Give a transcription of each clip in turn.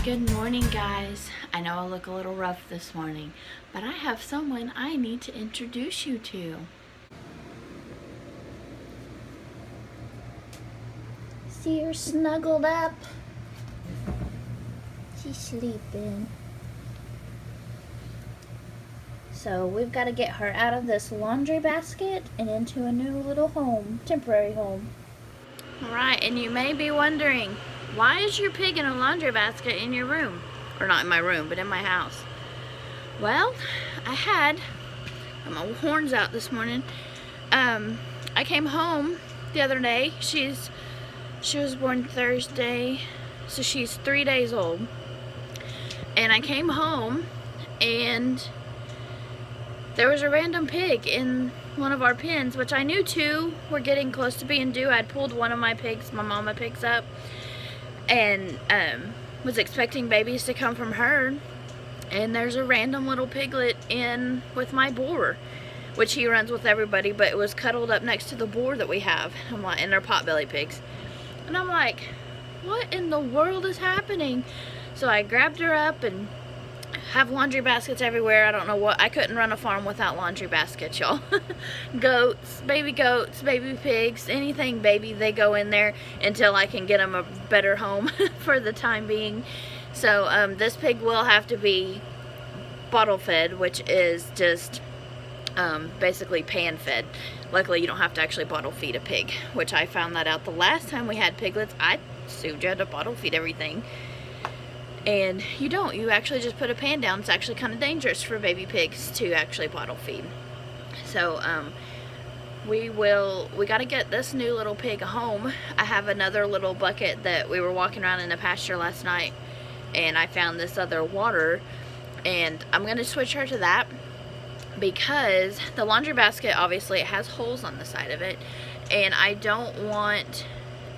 Good morning, guys. I know I look a little rough this morning, but I have someone I need to introduce you to. See her snuggled up. She's sleeping. So we've got to get her out of this laundry basket and into a new little home, temporary home. Alright, and you may be wondering, why is your pig in a laundry basket in your room? Or not in my room, but in my house. Well, I had my horns out this morning. I came home the other day. She was born Thursday, so she's 3 days old. And I came home and there was a random pig in one of our pens, which I knew two were getting close to being due. I'd pulled one of my pigs, my mama pigs, up, and was expecting babies to come from her. And there's a random little piglet in with my boar, which he runs with everybody, but it was cuddled up next to the boar that we have. I'm like, and they're potbelly pigs. And I'm like, what in the world is happening? So I grabbed her up and have laundry baskets everywhere. I don't know what, I couldn't run a farm without laundry baskets, y'all. Goats, baby pigs, anything baby, they go in there until I can get them a better home for the time being. So this pig will have to be bottle fed, which is just basically pan fed. Luckily you don't have to actually bottle feed a pig, which I found that out the last time we had piglets. I assumed you had to bottle feed everything. And you don't. You actually just put a pan down. It's actually kind of dangerous for baby pigs to actually bottle feed. So we got to get this new little pig a home. I have another little bucket that we were walking around in the pasture last night, and I found this other water, and I'm going to switch her to that because the laundry basket, obviously it has holes on the side of it, and I don't want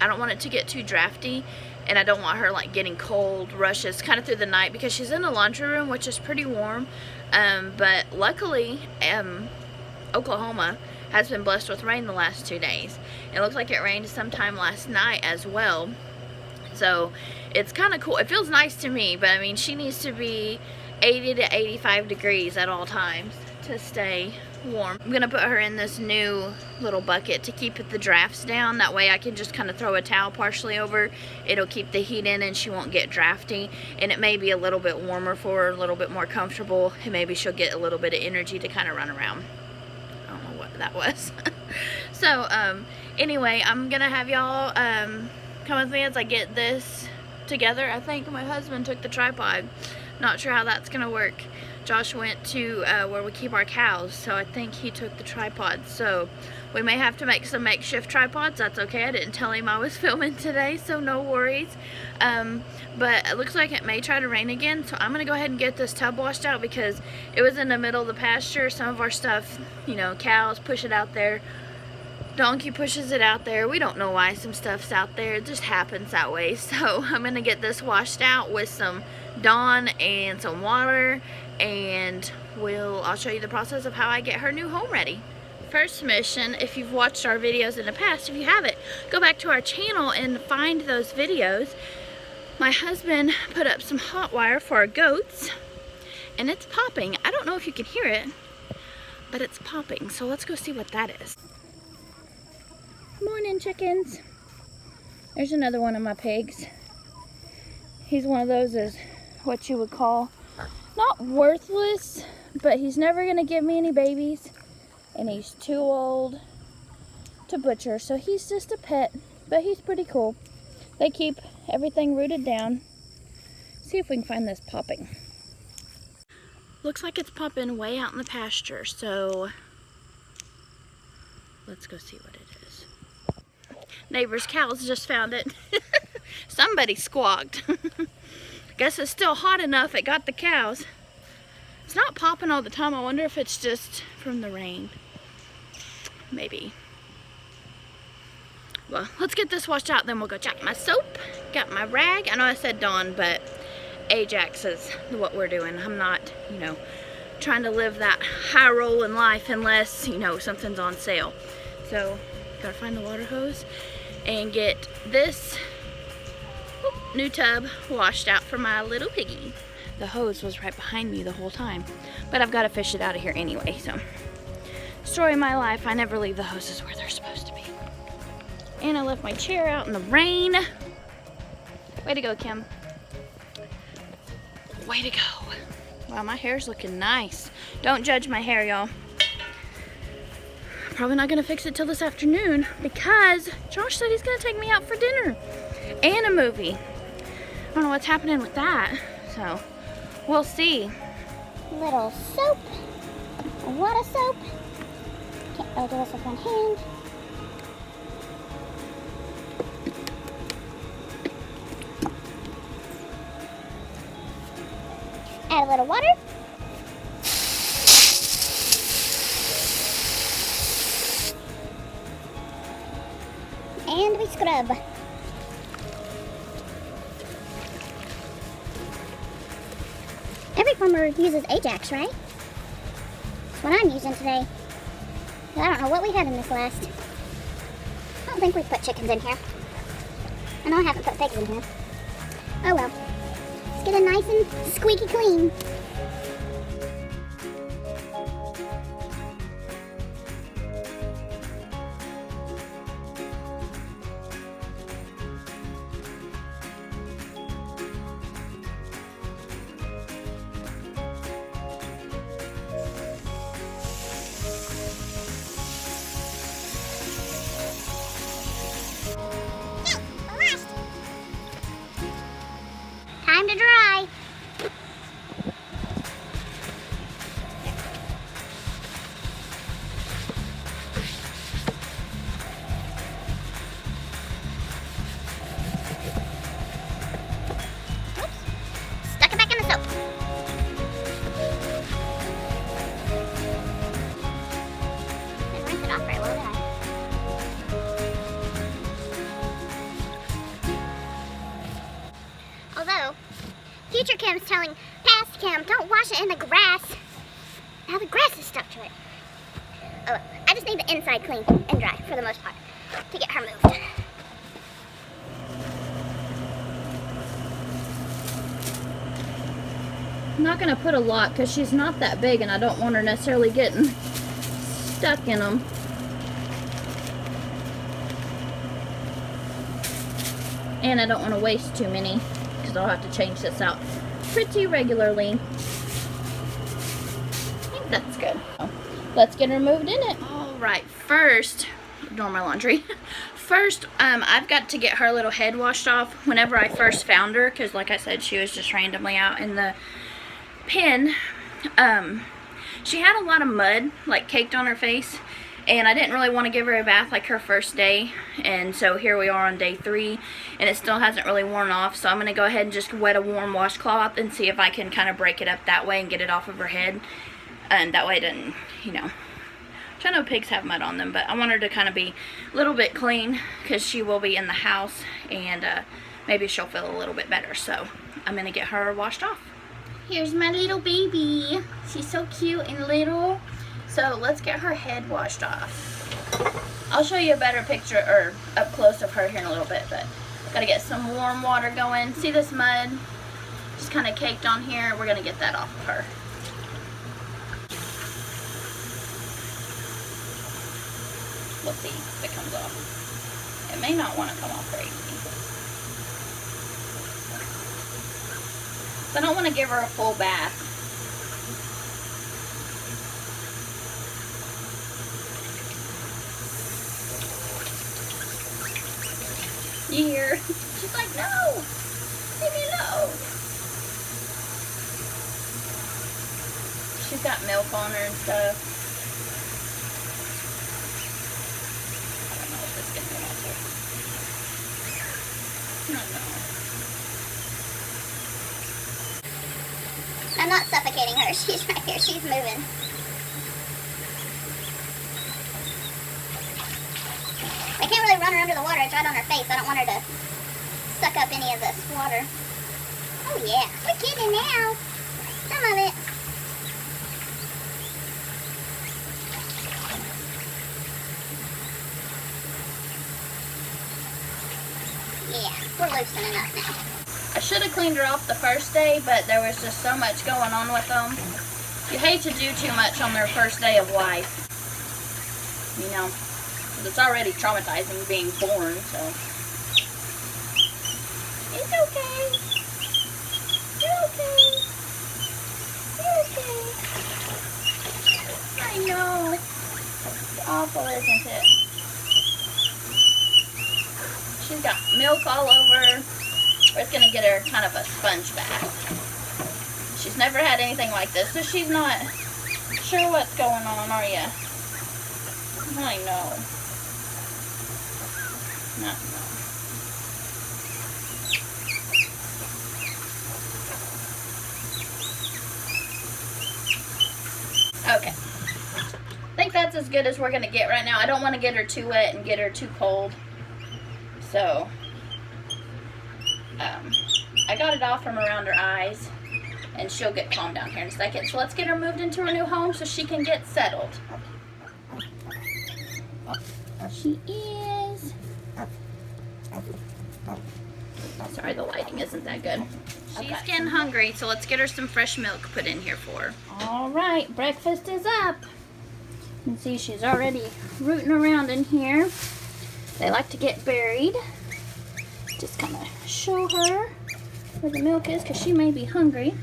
it to get too drafty. And I don't want her like getting cold rushes kind of through the night because she's in the laundry room, which is pretty warm. But luckily, Oklahoma has been blessed with rain the last 2 days. It looks like it rained sometime last night as well. So it's kind of cool. It feels nice to me, but I mean, she needs to be 80 to 85 degrees at all times to stay warm. I'm gonna put her in this new little bucket to keep the drafts down. That way I can just kind of throw a towel partially over. It'll keep the heat in and she won't get drafty, and it may be a little bit warmer for her, a little bit more comfortable, and maybe she'll get a little bit of energy to kind of run around. I don't know what that was. So anyway, I'm gonna have y'all come with me as I get this together. I think my husband took the tripod. Not sure how that's gonna work. Josh went to where we keep our cows, so I think he took the tripod. So we may have to make some makeshift tripods. That's okay. I didn't tell him I was filming today, so no worries. But it looks like it may try to rain again, so I'm gonna go ahead and get this tub washed out because it was in the middle of the pasture. Some of our stuff, you know, cows push it out there, donkey pushes it out there. We don't know why some stuff's out there. It just happens that way. So I'm gonna get this washed out with some Dawn and some water, and I'll show you the process of how I get her new home ready. First mission, if you've watched our videos in the past, if you haven't, go back to our channel and find those videos. My husband put up some hot wire for our goats, and it's popping. I don't know if you can hear it, but it's popping. So let's go see what that is. Morning, chickens. There's another one of my pigs. He's one of those, is what you would call not worthless, but he's never gonna give me any babies, and he's too old to butcher, so he's just a pet, but he's pretty cool. They keep everything rooted down. See if we can find this popping. Looks like it's popping way out in the pasture, so let's go see what it is. Neighbor's cows just found it. Somebody squawked. Guess it's still hot enough it got the cows. It's not popping all the time. I wonder if it's just from the rain. Maybe. Well, let's get this washed out, then we'll go check my soap. Got my rag. I know I said Dawn, but Ajax is what we're doing. I'm not, you know, trying to live that high rolling life unless, you know, something's on sale. So, gotta find the water hose and get this. Whoop, new tub washed out for my little piggy. The hose was right behind me the whole time, but I've got to fish it out of here anyway, so. Story of my life, I never leave the hoses where they're supposed to be. And I left my chair out in the rain. Way to go, Kim. Way to go. Wow, my hair's looking nice. Don't judge my hair, y'all. Probably not gonna fix it till this afternoon because Josh said he's gonna take me out for dinner and a movie. I don't know what's happening with that, so we'll see. Little soap, a lot of soap. Can't really do this with one hand. Add a little water. And we scrub. Every farmer uses Ajax, right? That's what I'm using today. I don't know what we had in this last. I don't think we put chickens in here. I know I haven't put pigs in here. Oh well. Let's get it nice and squeaky clean. Time to dry. Oops. Stuck it back in the soap. Didn't rinse it off very well, did I? Although, future Kim's telling past Kim, don't wash it in the grass. Now the grass is stuck to it. Oh, I just need the inside clean and dry for the most part to get her moved. I'm not gonna put a lot because she's not that big and I don't want her necessarily getting stuck in them. And I don't want to waste too many because I'll have to change this out pretty regularly. I think that's good. Let's get her moved in it. All right, first, ignore my laundry. First, I've got to get her little head washed off whenever I first found her because like I said, she was just randomly out in the pen. She had a lot of mud like caked on her face and I didn't really want to give her a bath like her first day, and so here we are on day 3 and it still hasn't really worn off, so I'm going to go ahead and just wet a warm washcloth and see if I can kind of break it up that way and get it off of her head, and that way it doesn't, you know, which I know pigs have mud on them, but I want her to kind of be a little bit clean because she will be in the house and maybe she'll feel a little bit better, so I'm going to get her washed off. Here's my little baby. She's so cute and little. So let's get her head washed off. I'll show you a better picture or up close of her here in a little bit, but gotta get some warm water going. See this mud? Just kind of caked on here. We're gonna get that off of her. Let's see if it comes off. It may not want to come off very easy. So I don't want to give her a full bath. Here. She's like, no! Leave me alone! She's got milk on her and stuff. I don't know if this gets them off there. I don't know. I'm not suffocating her. She's right here. She's moving. I can't really run her under the water. It's right on her face. I don't want her to suck up any of this water. Oh yeah, we're getting now. Some of it. Yeah, we're loosening up now. I should have cleaned her off the first day, but there was just so much going on with them. You hate to do too much on their first day of life. You know, 'cause it's already traumatizing being born, so. It's okay. You're okay. You're okay. I know. It's awful, isn't it? She's got milk all over. We're just gonna get her kind of a sponge bath. She's never had anything like this, so she's not sure what's going on, are you? I know. No. Okay. I think that's as good as we're gonna get right now. I don't want to get her too wet and get her too cold. So, I got it off from around her eyes, and she'll get calm down here in a second. So let's get her moved into her new home so she can get settled. She is. Sorry, the lighting isn't that good. She's getting hungry, so let's get her some fresh milk put in here for her. All right, breakfast is up. You can see she's already rooting around in here. They like to get buried. Just kind of show her where the milk is because she may be hungry.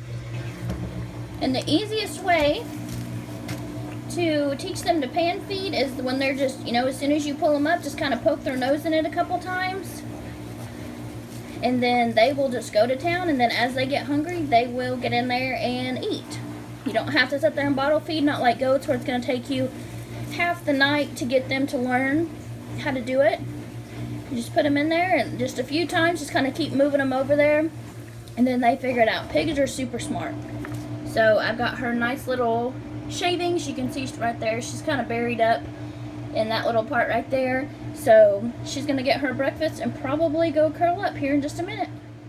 And the easiest way to teach them to pan feed is when they're just, you know, as soon as you pull them up, just kind of poke their nose in it a couple times. And then they will just go to town, and then as they get hungry, they will get in there and eat. You don't have to sit there and bottle feed, not like goats where it's going to take you half the night to get them to learn how to do it. You just put them in there and just a few times, just kind of keep moving them over there, and then they figure it out. Pigs are super smart. So I've got her nice little shavings. You can see right there, she's kind of buried up in that little part right there. So she's gonna get her breakfast and probably go curl up here in just a minute.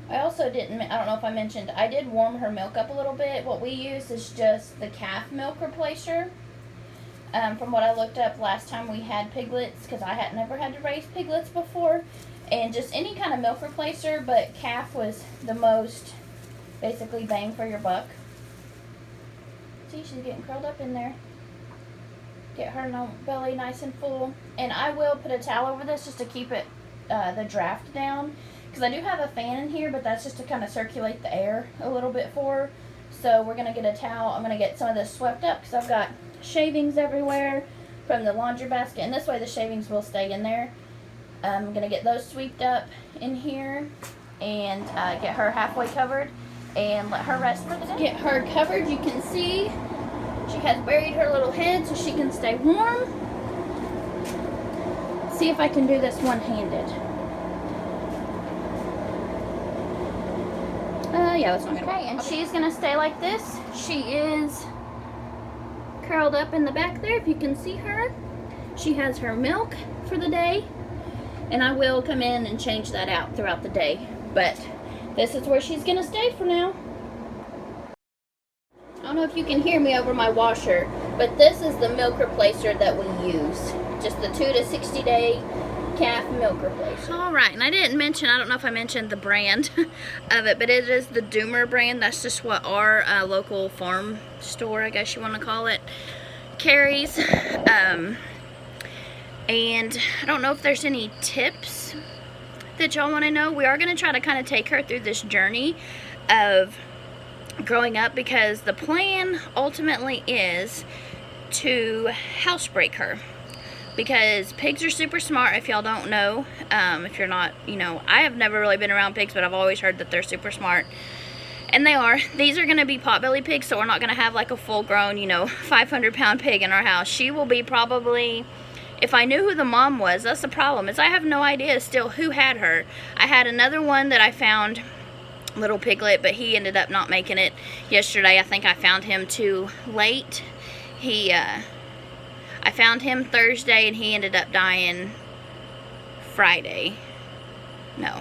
I also I don't know if I mentioned, I did warm her milk up a little bit. What we use is just the calf milk replacer. From what I looked up last time we had piglets, because I had never had to raise piglets before, and just any kind of milk replacer, but calf was the most basically bang for your buck. See, she's getting curled up in there. Get her belly nice and full. And I will put a towel over this just to keep it the draft down, because I do have a fan in here, but that's just to kind of circulate the air a little bit for her. So we're going to get a towel. I'm going to get some of this swept up because I've got shavings everywhere from the laundry basket, and this way the shavings will stay in there. I'm going to get those swept up in here and get her halfway covered and let her rest for the day. Get her covered. You can see she has buried her little head so she can stay warm. See if I can do this one-handed. Yeah, that's not gonna work. Okay, and she's gonna stay like this. She is curled up in the back there, if you can see her. She has her milk for the day, and I will come in and change that out throughout the day. But this is where she's gonna stay for now. I don't know if you can hear me over my washer, but this is the milk replacer that we use. Just the 2 to 60 day calf milk replacer. Alright, and I didn't mention, I don't know if I mentioned the brand of it, but it is the Doomer brand. That's just what our local farm store, I guess you want to call it, carries. And I don't know if there's any tips that y'all want to know. We are going to try to kind of take her through this journey of growing up, because the plan ultimately is to housebreak her, because pigs are super smart, if y'all don't know. If you're not, you know, I have never really been around pigs, but I've always heard that they're super smart, and they are. These are going to be potbelly pigs, so we're not going to have like a full grown, you know, 500-pound pig in our house. She will be probably, if I knew who the mom was, that's the problem, is I have no idea still who had her. I had another one that I found, little piglet, but he ended up not making it yesterday. I think I found him too late. I found him Thursday, and he ended up dying Friday. No.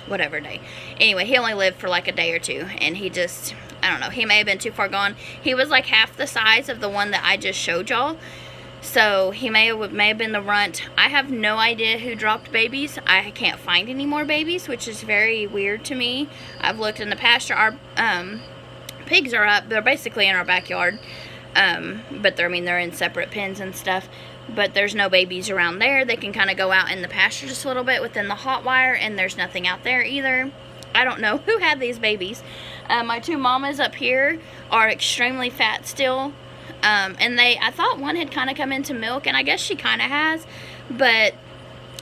Whatever day. Anyway, he only lived for like a day or two, and he just, I don't know, he may have been too far gone. He was like half the size of the one that I just showed y'all. So he may have been the runt. I have no idea who dropped babies. I can't find any more babies, which is very weird to me. I've looked in the pasture. Our pigs are up. They're basically in our backyard. But they're in separate pens and stuff. But there's no babies around there. They can kind of go out in the pasture just a little bit within the hot wire, and there's nothing out there either. I don't know who had these babies. My 2 mamas up here are extremely fat still. And I thought one had kind of come into milk, and I guess she kind of has, but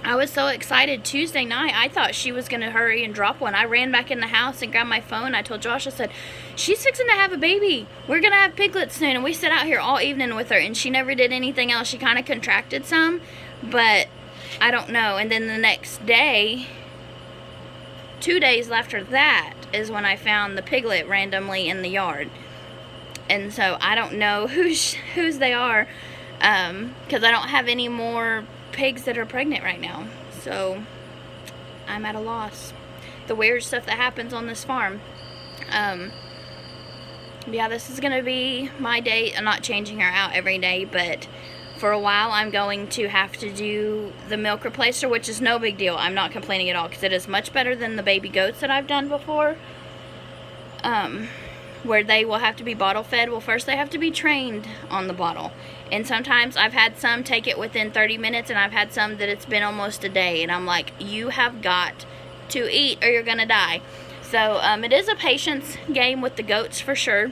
I was so excited Tuesday night. I thought she was going to hurry and drop one. I ran back in the house and grabbed my phone. I told Josh, I said, she's fixing to have a baby. We're going to have piglets soon. And we sat out here all evening with her, and she never did anything else. She kind of contracted some, but I don't know. And then the next day, 2 days after that, is when I found the piglet randomly in the yard. And so I don't know whose they are, because I don't have any more pigs that are pregnant right now. So I'm at a loss. The weird stuff that happens on this farm. Yeah, this is going to be my day. I'm not changing her out every day, but for a while I'm going to have to do the milk replacer, which is no big deal. I'm not complaining at all, because it is much better than the baby goats that I've done before. Where they will have to be bottle fed. Well, first they have to be trained on the bottle. And sometimes I've had some take it within 30 minutes, and I've had some that it's been almost a day. And I'm like, you have got to eat or you're going to die. So it is a patience game with the goats for sure.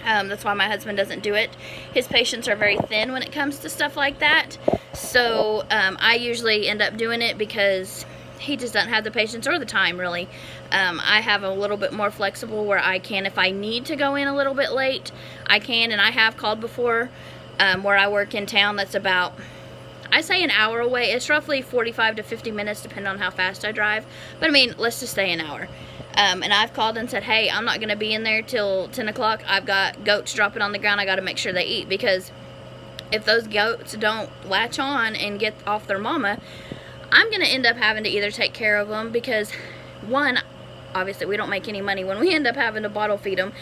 That's why my husband doesn't do it. His patience are very thin when it comes to stuff like that. So I usually end up doing it because he just doesn't have the patience or the time, really. I have a little bit more flexible where I can, if I need to go in a little bit late, I can. And I have called before where I work in town. That's about, I say, an hour away. It's roughly 45 to 50 minutes depending on how fast I drive. But I mean, let's just say an hour. And I've called and said, hey, I'm not going to be in there till 10 o'clock. I've got goats dropping on the ground. I got to make sure they eat, because if those goats don't latch on and get off their mama, I'm going to end up having to either take care of them, because one, obviously we don't make any money when we end up having to bottle feed them.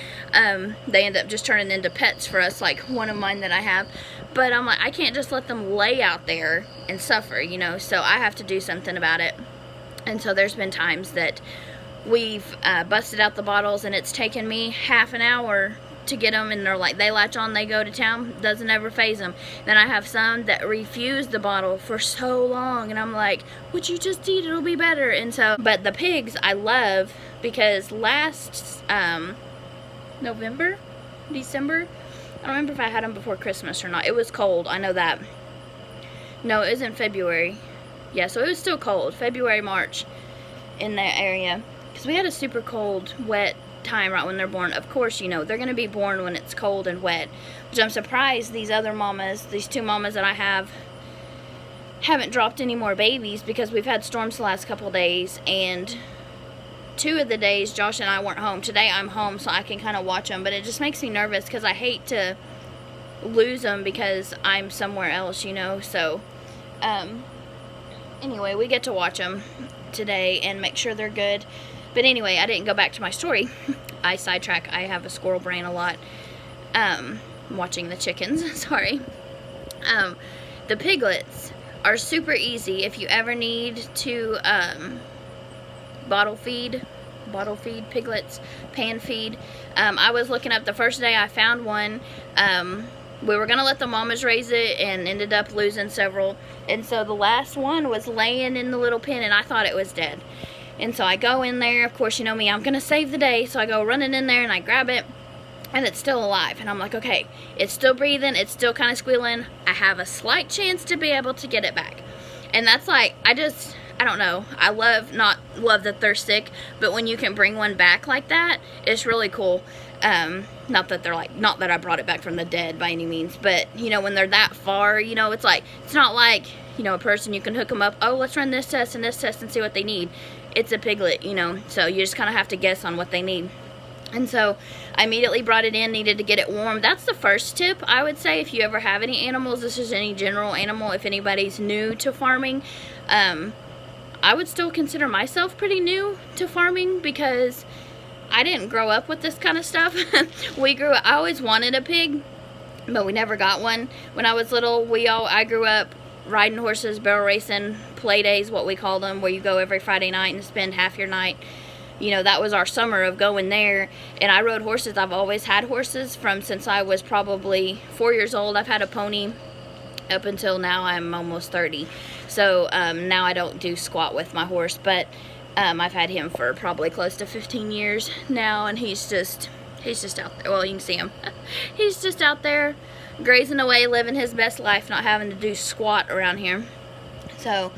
They end up just turning into pets for us, like one of mine that I have. But I'm like, I can't just let them lay out there and suffer, you know, so I have to do something about it. And so there's been times that we've busted out the bottles, and it's taken me half an hour to get them, and they're like, they latch on, they go to town, doesn't ever faze them. Then I have some that refuse the bottle for so long, and I'm like, would you just eat, it'll be better. And so, but the pigs I love, because last November, December, I don't remember if I had them before Christmas or not. It was cold, I know that. No, it was in February. Yeah, so it was still cold, February, March, in that area, because we had a super cold, wet time right when they're born. Of course, you know, they're going to be born when it's cold and wet, which I'm surprised these other mamas, these 2 mamas that I have, haven't dropped any more babies, because we've had storms the last couple days, and 2 of the days Josh and I weren't home. Today I'm home, so I can kind of watch them, but it just makes me nervous, because I hate to lose them because I'm somewhere else, you know. So anyway, we get to watch them today and make sure they're good. But anyway, I didn't go back to my story. I sidetrack. I have a squirrel brain a lot. Watching the chickens, sorry. The piglets are super easy if you ever need to bottle feed piglets, pan feed. I was looking up the first day I found one. We were going to let the mamas raise it and ended up losing several. And so the last one was laying in the little pen, and I thought it was dead. And so I go in there, of course, you know me, I'm going to save the day. So I go running in there and I grab it, and it's still alive. And I'm like, okay, it's still breathing, it's still kind of squealing. I have a slight chance to be able to get it back. And that's like, I don't know. I not love that they're sick, but when you can bring one back like that, it's really cool. Not that they're like, not that I brought it back from the dead by any means, but you know, when they're that far, you know, it's like, it's not like, you know, a person you can hook them up, oh, let's run this test and see what they need. It's a piglet, you know, so you just kind of have to guess on what they need. And so I immediately brought it in, needed to get it warm. That's the first tip, I would say, if you ever have any animals. This is any general animal. If anybody's new to farming, I would still consider myself pretty new to farming, because I didn't grow up with this kind of stuff. I always wanted a pig, but we never got one. When I was little, I grew up riding horses, barrel racing, play days, what we call them, where you go every Friday night and spend half your night. You know, that was our summer of going there. And I rode horses. I've always had horses since I was probably 4 years old. I've had a pony up until now. I'm almost 30. So now I don't do squat with my horse, but I've had him for probably close to 15 years now, and he's just out there. Well, you can see him. He's just out there grazing away, living his best life, not having to do squat around here. So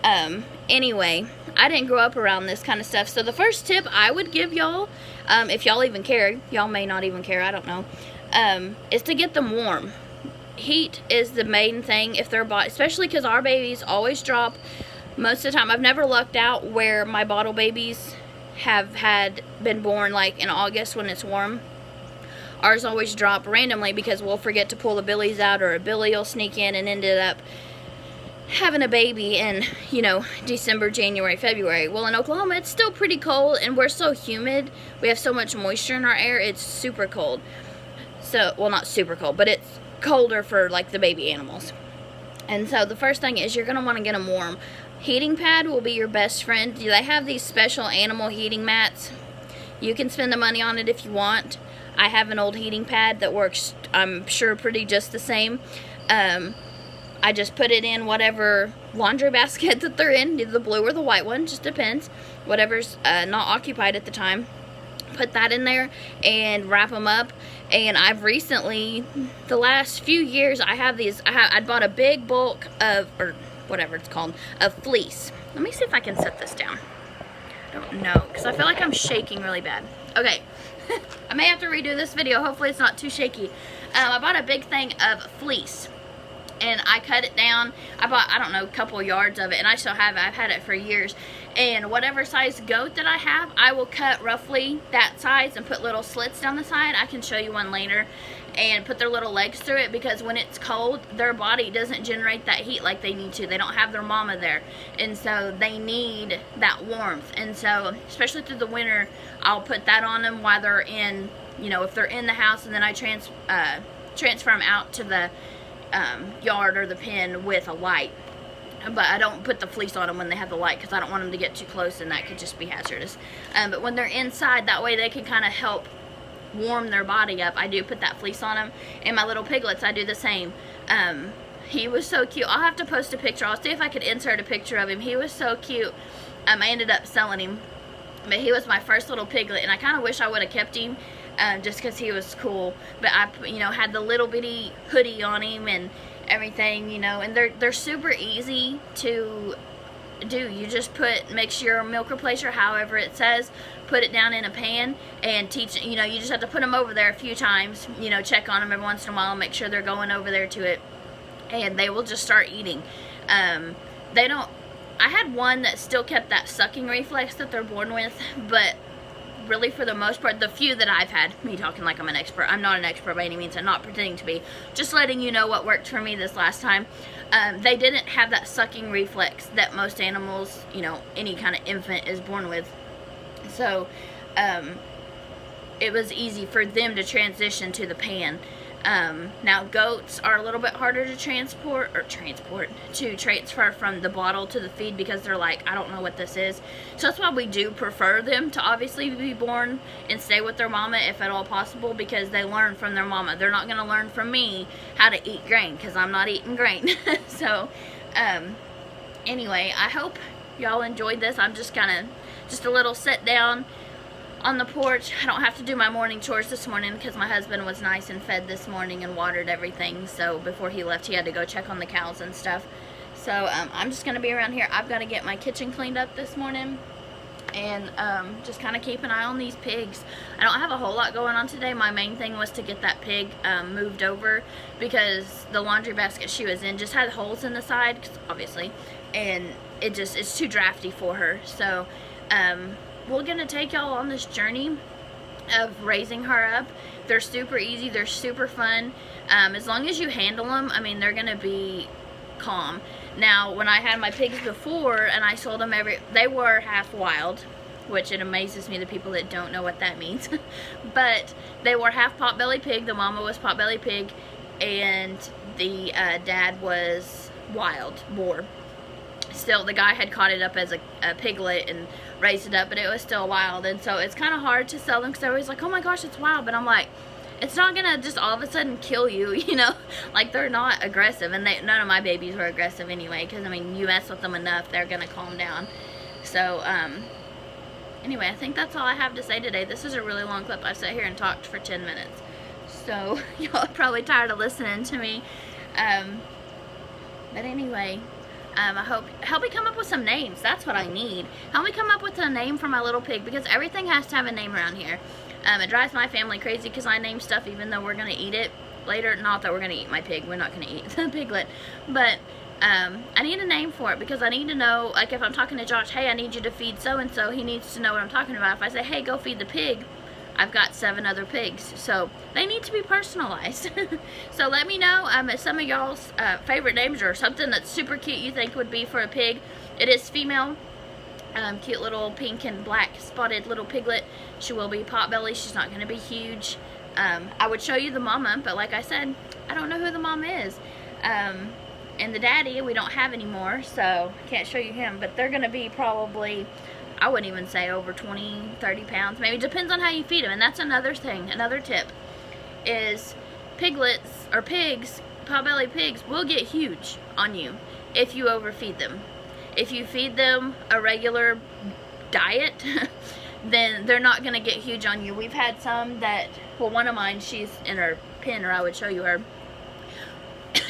anyway, I didn't grow up around this kind of stuff. So the first tip I would give y'all, if y'all even care, y'all may not even care, I don't know, is to get them warm. Heat is the main thing if their body, especially because our babies always drop most of the time. I've never lucked out where my bottle babies have been born like in August when it's warm. Ours always drop randomly because we'll forget to pull the billies out, or a billy will sneak in and ended up having a baby in, you know, December, January, February. Well, in Oklahoma, it's still pretty cold, and we're so humid. We have so much moisture in our air, it's super cold. So, well, not super cold, but it's colder for, like, the baby animals. And so the first thing is you're going to want to get them warm. Heating pad will be your best friend. They have these special animal heating mats. You can spend the money on it if you want. I have an old heating pad that works, I'm sure, pretty just the same. I just put it in whatever laundry basket that they're in, either the blue or the white one, just depends. Whatever's not occupied at the time. Put that in there and wrap them up. And I've recently, the last few years, I bought a big bulk of, or whatever it's called, of fleece. Let me see if I can set this down. I don't know, because I feel like I'm shaking really bad. Okay. I may have to redo this video. Hopefully it's not too shaky. I bought a big thing of fleece, and I cut it down. I bought, I don't know, a couple yards of it, and I still have it. I've had it for years. And whatever size goat that I have, I will cut roughly that size and put little slits down the side. I can show you one later. And put their little legs through it, because when it's cold, their body doesn't generate that heat like they need to. They don't have their mama there, and so they need that warmth. And so, especially through the winter, I'll put that on them while they're in, you know, if they're in the house, and then I transfer them out to the yard or the pen with a light. But I don't put the fleece on them when they have the light, because I don't want them to get too close, and that could just be hazardous. But when they're inside, that way they can kind of help warm their body up. I do put that fleece on them. And my little piglets, I do the same. He was so cute. I'll have to post a picture. I'll see if I could insert a picture of him. He was so cute. I ended up selling him, but he was my first little piglet, and I kind of wish I would have kept him, just because he was cool. But I, you know, had the little bitty hoodie on him and everything, you know. And they're super easy to do. You just mix your milk replacer however it says, put it down in a pan, and you know, you just have to put them over there a few times, you know, check on them every once in a while, make sure they're going over there to it, and they will just start eating. They don't, I had one that still kept that sucking reflex that they're born with, but really for the most part, the few that I've had, me talking like I'm an expert, I'm not an expert by any means, I'm not pretending to be, just letting you know what worked for me this last time. They didn't have that sucking reflex that most animals, you know, any kind of infant is born with. So it was easy for them to transition to the pan. Now goats are a little bit harder to transfer from the bottle to the feed, because they're like, I don't know what this is. So that's why we do prefer them to obviously be born and stay with their mama if at all possible, because they learn from their mama. They're not going to learn from me how to eat grain, because I'm not eating grain. So anyway, I hope y'all enjoyed this. I'm just a little sit down on the porch. I don't have to do my morning chores this morning because my husband was nice and fed this morning and watered everything. So before he left, he had to go check on the cows and stuff. So I'm just going to be around here. I've got to get my kitchen cleaned up this morning, and just kind of keep an eye on these pigs. I don't have a whole lot going on today. My main thing was to get that pig moved over, because the laundry basket she was in just had holes in the side, obviously, and it's too drafty for her. So we're gonna take y'all on this journey of raising her up. They're super easy, they're super fun. As long as you handle them, I mean, they're gonna be calm. Now, when I had my pigs before and I sold them they were half wild, which it amazes me the people that don't know what that means. But they were half potbelly pig. The mama was potbelly pig, and the dad was wild boar. Still, the guy had caught it up as a piglet and raised it up, but it was still wild. And so it's kind of hard to sell them because they're always like, oh my gosh, it's wild. But I'm like, it's not gonna just all of a sudden kill you, you know? Like, they're not aggressive, and none of my babies were aggressive anyway, because I mean, you mess with them enough, they're gonna calm down. So anyway, I think that's all I have to say today. This is a really long clip. I've sat here and talked for 10 minutes, so y'all are probably tired of listening to me. But anyway, I help me come up with some names. That's what I need. Help me come up with a name for my little pig, because everything has to have a name around here. It drives my family crazy because I name stuff even though we're going to eat it later. Not that we're going to eat my pig. We're not going to eat the piglet. But I need a name for it, because I need to know, like if I'm talking to Josh, hey, I need you to feed so-and-so, he needs to know what I'm talking about. If I say, hey, go feed the pig, I've got 7 other pigs. So they need to be personalized. So let me know if some of y'all's favorite names or something that's super cute you think would be for a pig. It is female. Cute little pink and black spotted little piglet. She will be potbelly. She's not going to be huge. I would show you the mama, but like I said, I don't know who the mom is. And the daddy we don't have anymore, so I can't show you him, but they're going to be probably, I wouldn't even say over 20, 30 pounds. Maybe, depends on how you feed them. And that's another thing, another tip, is piglets, or pigs, potbelly pigs, will get huge on you if you overfeed them. If you feed them a regular diet, then they're not going to get huge on you. We've had some that, well, one of mine, she's in her pen, or I would show you her.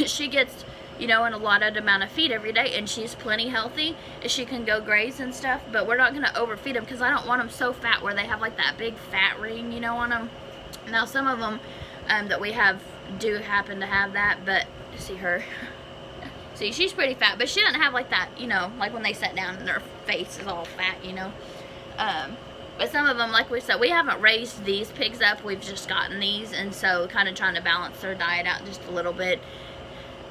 She gets, you know, an allotted amount of feed every day, and she's plenty healthy. She can go graze and stuff, but we're not going to overfeed them, because I don't want them so fat where they have like that big fat ring, you know, on them. Now, some of them that we have do happen to have that, but see her. See, she's pretty fat, but she doesn't have like that, you know, like when they sit down and their face is all fat, you know. But some of them, like we said, we haven't raised these pigs up. We've just gotten these, and so kind of trying to balance their diet out just a little bit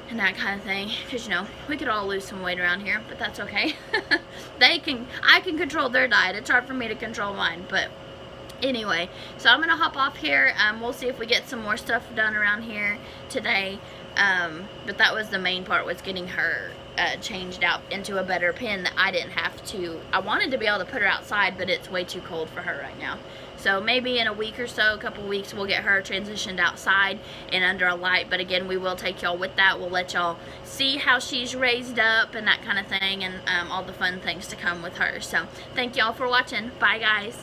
and that kind of thing. Because, you know, we could all lose some weight around here, but that's okay. I can control their diet. It's hard for me to control mine, but anyway. So I'm going to hop off here. We'll see if we get some more stuff done around here today. But that was the main part, was getting her changed out into a better pen that I didn't have to. I wanted to be able to put her outside, but it's way too cold for her right now. So maybe in a week or so, a couple weeks, we'll get her transitioned outside and under a light. But again, we will take y'all with that. We'll let y'all see how she's raised up and that kind of thing, and all the fun things to come with her. So thank y'all for watching. Bye, guys.